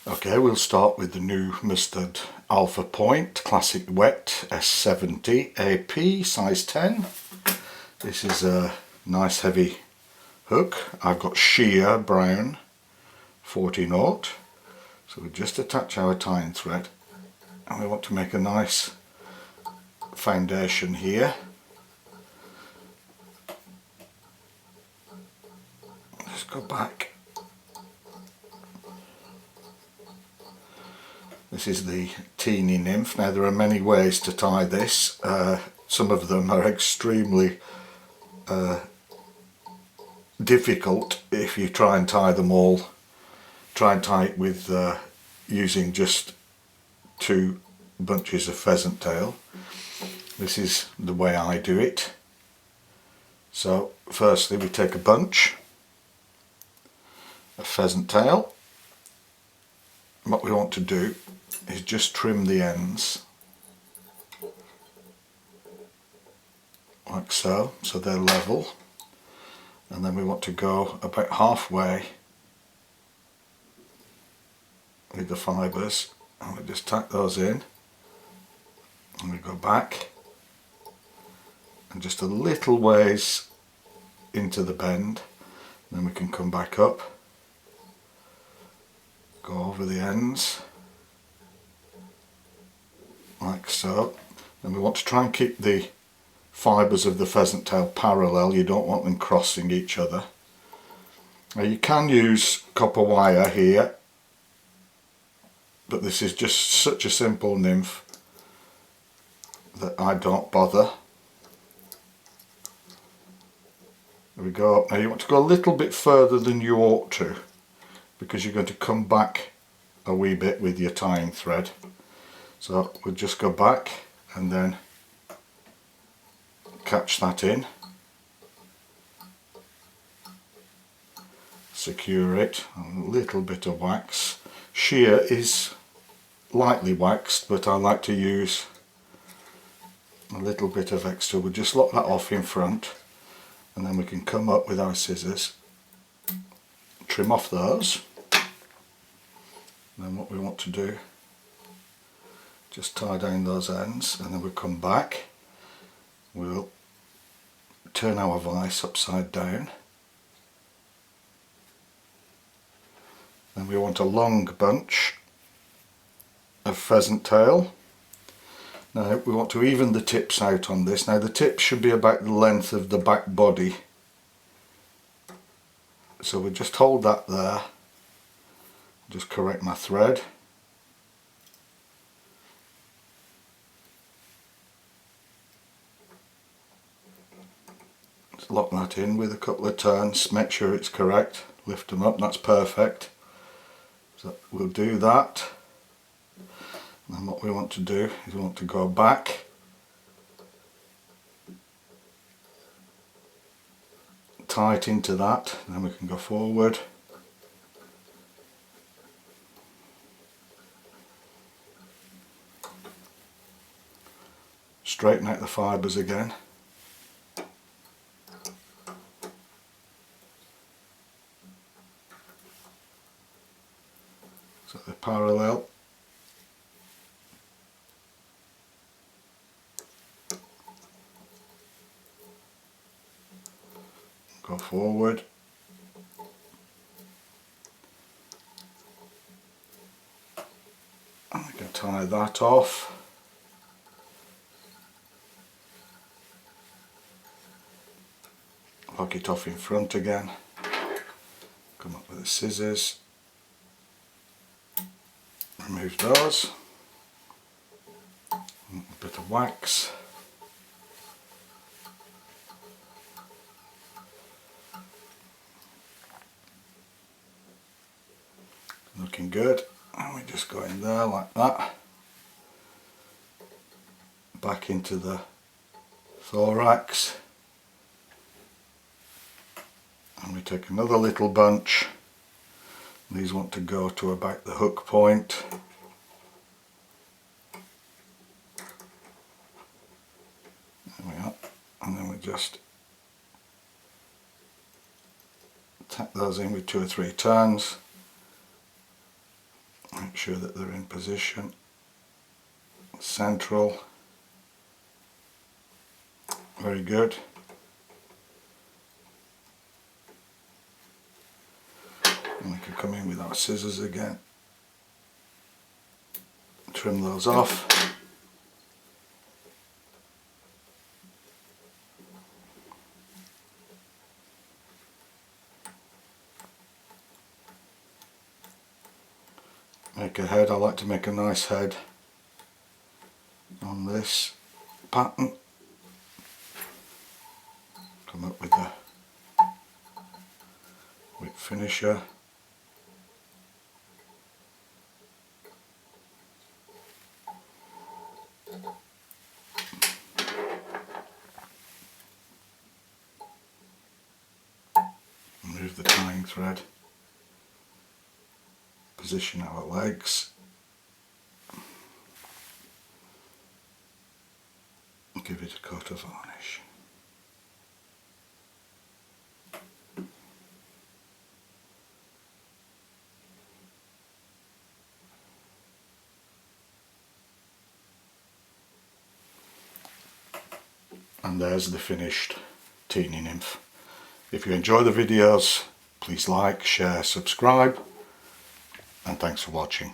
Okay, we'll start with the new Mustad Alpha Point Classic Wet S70 AP size 10. This is a nice heavy hook. I've got sheer brown 40-0. So we just attach our tying thread and we want to make a nice foundation here. Just go back. This is the Teeny Nymph. Now there are many ways to tie this. Some of them are extremely difficult if you try and tie them all. Try and tie it with using just 2 bunches of pheasant tail. This is the way I do it. So firstly we take a bunch of pheasant tail. What we want to do is just trim the ends like so, so they're level, and then we want to go about halfway with the fibres and we just tack those in and we go back and just a little ways into the bend, and then we can come back up, go over the ends like so. And we want to try and keep the fibres of the pheasant tail parallel. You don't want them crossing each other. Now you can use copper wire here, but this is just such a simple nymph that I don't bother. There we go. Now you want to go a little bit further than you ought to, because you're going to come back a wee bit with your tying thread. So we'll just go back and then catch that in, secure it, a little bit of wax. Sheer is lightly waxed, but I like to use a little bit of extra. We'll just lock that off in front, and then we can come up with our scissors, trim off those. And then what we want to do, just tie down those ends, and then we'll come back, we'll turn our vise upside down. Then we want a long bunch of pheasant tail. Now we want to even the tips out on this. Now the tips should be about the length of the back body. So we'll just hold that there, just correct my thread. Just lock that in with a couple of turns, make sure it's correct, lift them up, that's perfect. So we'll do that. And then what we want to do is we want to go back, tie it into that, and then we can go forward. Straighten out the fibres again. So they're parallel. Go forward. And we can tie that off. Lock it off in front again. Come up with the scissors. Remove those. A bit of wax. Looking good. And we just go in there like that. Back into the thorax. And we take another little bunch. These want to go to about the hook point. There we are. And then we just tack those in with 2 or 3 turns. sure that they're in position. Central. Very good. And we can come in with our scissors again. Trim those off. Make a head. I like to make a nice head on this pattern. Come up with a whip finisher. Remove the tying thread. Position our legs. Give it a coat of varnish. And there's the finished Teeny Nymph. If you enjoy the videos, please like, share, subscribe, and thanks for watching.